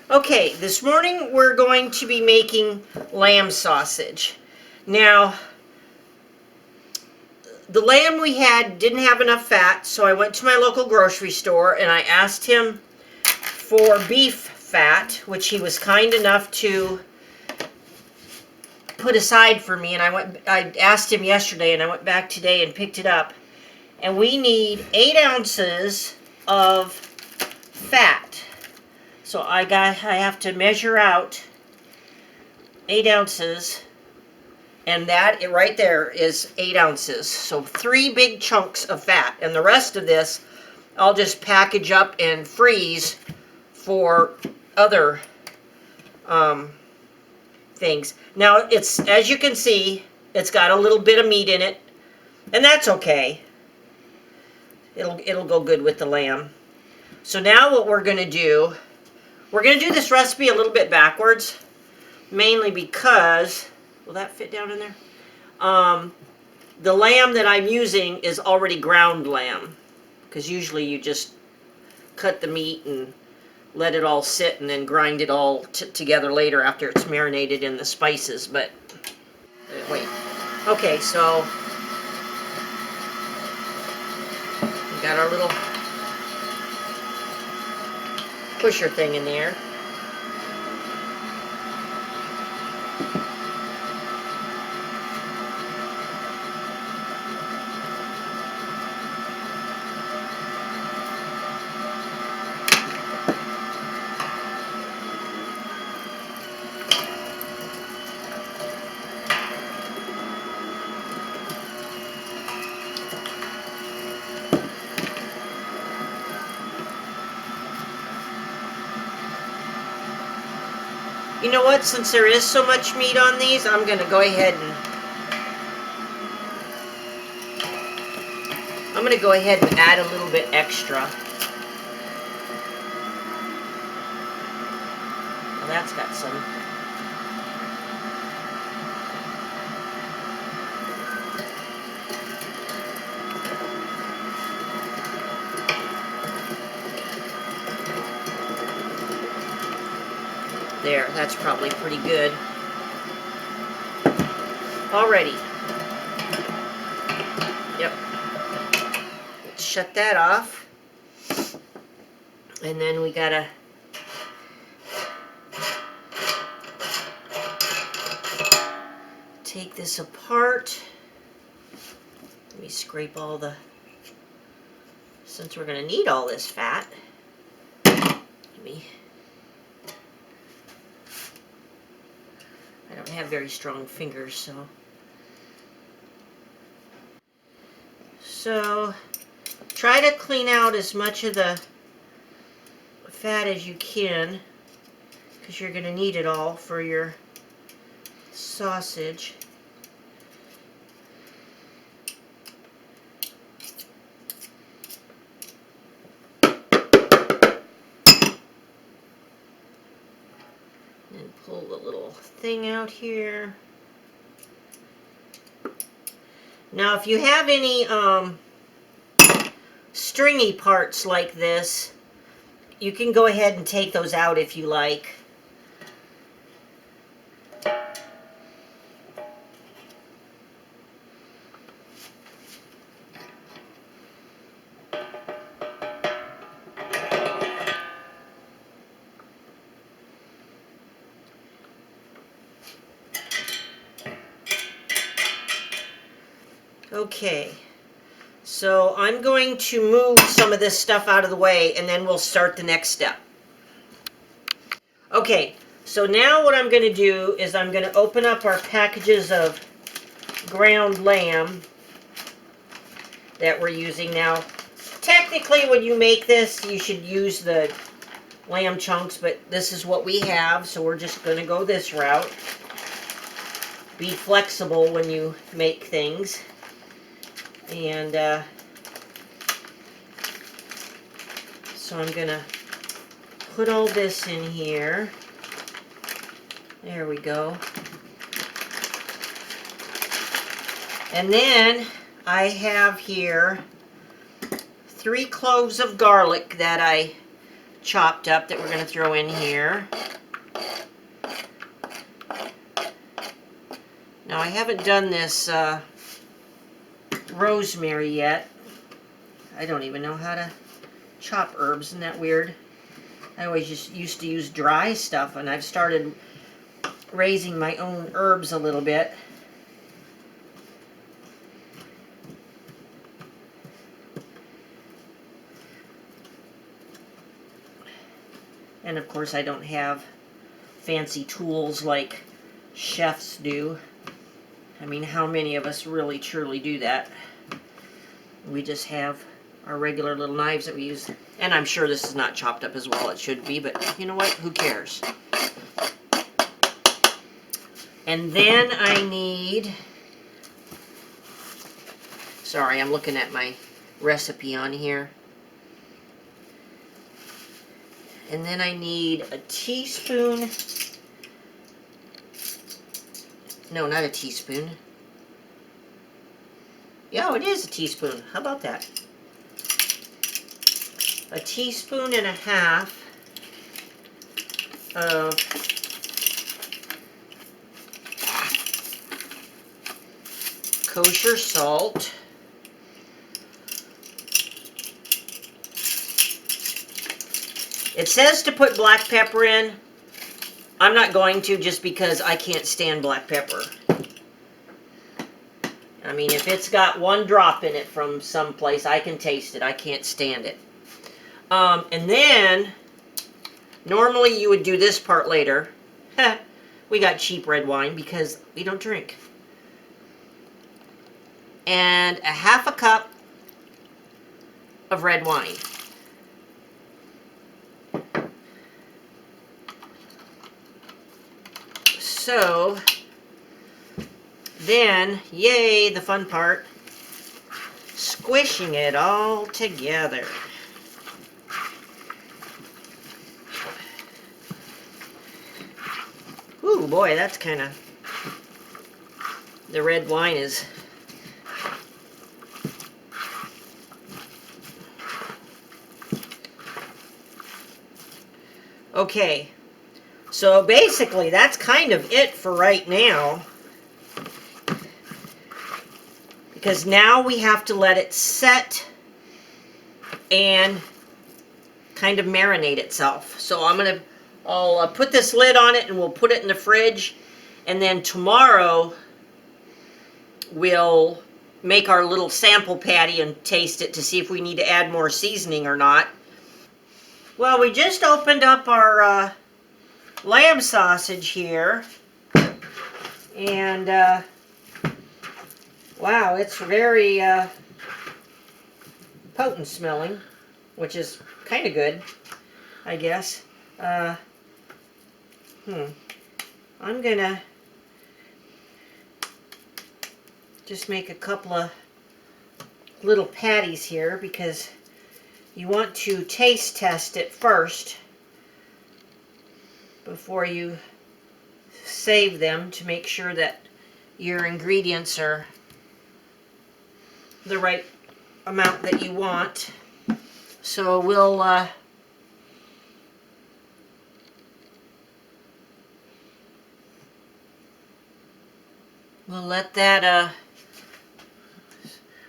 Okay, this morning we're going to be making lamb sausage. Now, the lamb we had didn't have enough fat, so I went to my local grocery store and I asked him for beef fat, which he was kind enough to put aside for me. And I asked him yesterday and I went back today and picked it up. And we need 8 ounces of fat. So I have to measure out 8 ounces, and that right there is 8 ounces. So 3 big chunks of fat, and the rest of this I'll just package up and freeze for other things. Now it's, as you can see, it's got a little bit of meat in it, and that's okay. It'll go good with the lamb. So now what we're going to do, we're going to do this recipe a little bit backwards, mainly because, will that fit down in there? The lamb that I'm using is already ground lamb, because usually you just cut the meat and let it all sit and then grind it all together later after it's marinated in the spices. But wait, okay, so we got our little pusher thing in there. You know what? Since there is so much meat on these, I'm going to go ahead and add a little bit extra. Well, that's got some. There, that's probably pretty good. Alrighty. Yep. Let's shut that off. And then we gotta take this apart. Let me scrape all the, since we're gonna need all this fat. Let me, I don't have very strong fingers, so try to clean out as much of the fat as you can, because you're going to need it all for your sausage. And pull the little thing out here. Now if you have any stringy parts like this, you can go ahead and take those out if you like. Okay, so I'm going to move some of this stuff out of the way and then we'll start the next step. Okay, so now what I'm going to do is I'm going to open up our packages of ground lamb that we're using now. Technically when you make this you should use the lamb chunks, but this is what we have, so we're just going to go this route. Be flexible when you make things. And so I'm going to put all this in here. There we go. And then I have here 3 cloves of garlic that I chopped up that we're going to throw in here. Now I haven't done this rosemary yet. I don't even know how to chop herbs. Isn't that weird? I always just used to use dry stuff, and I've started raising my own herbs a little bit. And of course I don't have fancy tools like chefs do. I mean, how many of us really truly do that? We just have our regular little knives that we use. And I'm sure this is not chopped up as well. It should be, but you know what? Who cares? And then I need... Sorry, I'm looking at my recipe on here. And then I need a teaspoon. No, not a teaspoon. Yeah, it is a teaspoon. How about that? A teaspoon and a half of kosher salt. It says to put black pepper in. I'm not going to, just because I can't stand black pepper. I mean, if it's got one drop in it from someplace, I can taste it. I can't stand it. And then, normally you would do this part later. We got cheap red wine because we don't drink. And a half a cup of red wine. So, then, yay, the fun part, squishing it all together. Ooh, boy, that's kind of, the red wine is, okay. So basically, that's kind of it for right now. Because now we have to let it set and kind of marinate itself. So I'll put this lid on it and we'll put it in the fridge. And then tomorrow we'll make our little sample patty and taste it to see if we need to add more seasoning or not. Well, we just opened up our lamb sausage here, and wow, it's very potent smelling, which is kind of good, I guess. I'm gonna just make a couple of little patties here, because you want to taste test it first before you save them, to make sure that your ingredients are the right amount that you want. So we'll let that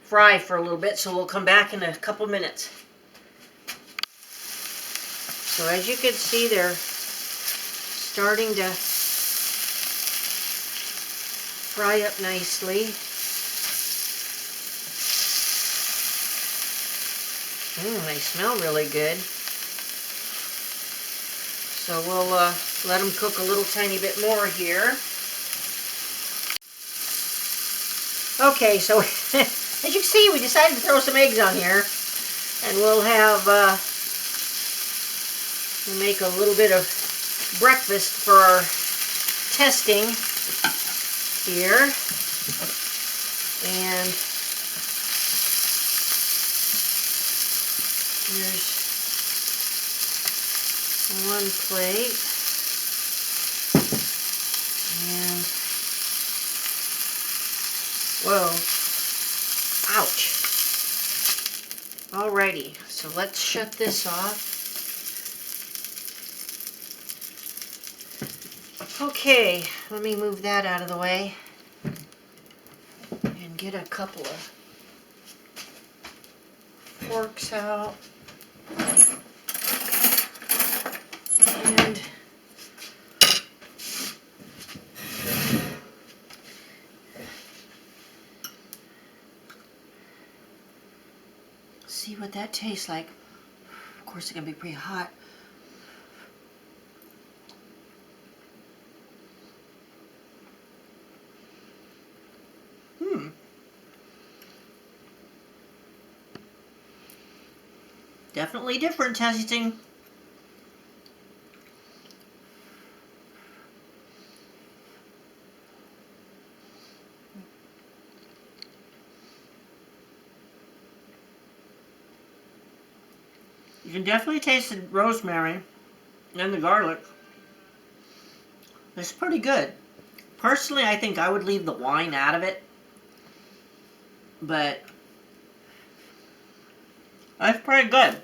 fry for a little bit, so we'll come back in a couple minutes. So as you can see, they're starting to fry up nicely. They smell really good. So we'll let them cook a little tiny bit more here. Okay, so as you can see, we decided to throw some eggs on here, and we'll have we'll make a little bit of breakfast for our testing here. And here's one plate, and whoa, ouch. Alrighty, so let's shut this off. Okay, let me move that out of the way and get a couple of forks out. And see what that tastes like. Of course, it's gonna be pretty hot. Definitely different tasting. You can definitely taste the rosemary and the garlic. It's pretty good. Personally, I think I would leave the wine out of it, but that's pretty good.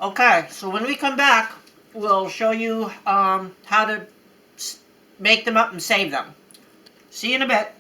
Okay, so when we come back, we'll show you how to make them up and save them. See you in a bit.